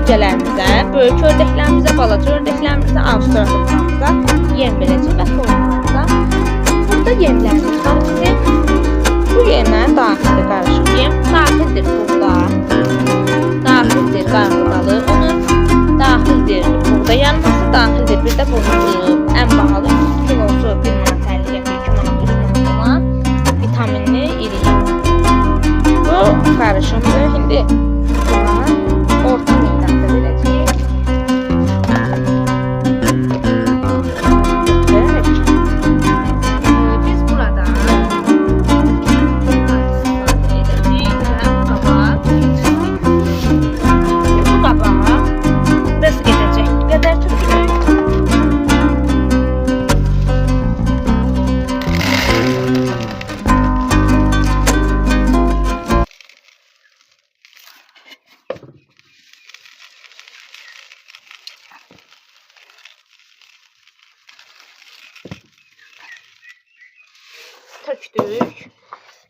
cücələrimizə, böyük ördəklərimizə, balaca ördəklərimizə, avstraliyamıza yem verəcək və toyumlarımıza. Burada yemlərimiz var ki, bu yemə daxildir qarışıq yem, daxildir buğda, daxildir qarğıdalı unun, daxildir buğda yarması, daxildir bir də burnu, ən bahalı kilosu 1 manat 50 qəpik, 2 manat 3 manat olan vitaminli iri yem. Bu qarışımdır. Şimdi orta miktarda verəcəyik. Biz burada edəcəyik və bu qabağa dəst edəcək qədər tökülür. Tökdük.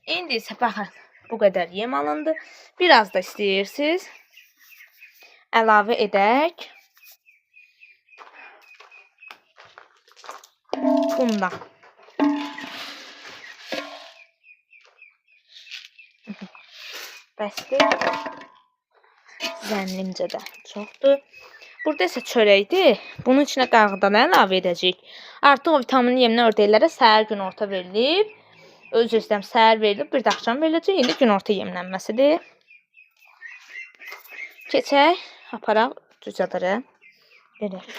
İndi isə baxın, bu qədər yem alındı. Biraz da istəyirsiniz əlavə edək. Bundan. Bəsdir. Zənnimcə də çoxdur. Burada isə çörəkdir. Bunun içinə qarğıdalı əlavə edəcəyik. Artıq o vitaminli yemlər ördəklərə səhər günorta verilib. Özür istəyirəm, səhər verilib, bir də axşam veriləcək. İndi günorta yemlənməsidir. Keçək, aparaq cücələrə verək.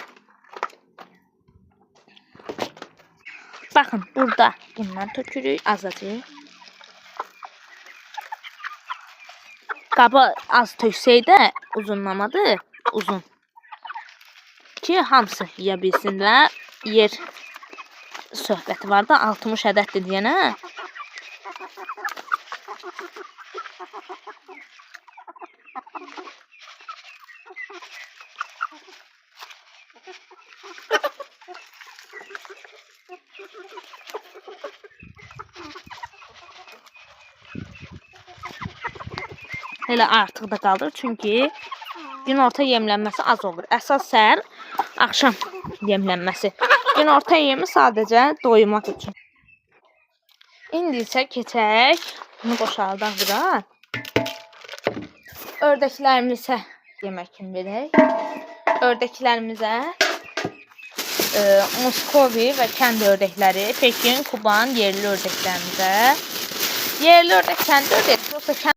Baxın, burada bundan tökürük azacıq. Qabı az töksəydə uzunlamadır, uzun. Ki, hamısı yiyə bilsinlər. Yer söhbəti var da, 60 ədəddir deyənə. Elə artıq da qalır, çünki günorta yemlənməsi az olur. Əsas səhər, axşam yemlənməsi. Günorta yemi sadəcə doyumaq üçün. İndi isə keçək. Bunu boşaldaq bura. Ördəklərimizə yemək kimi verək. Ördəklərimizə Moskovi və kənd ördəkləri, Pekin, Kuban yerli ördəklərimizə. Yerli ördək, kənd ördək, yoxsa kənd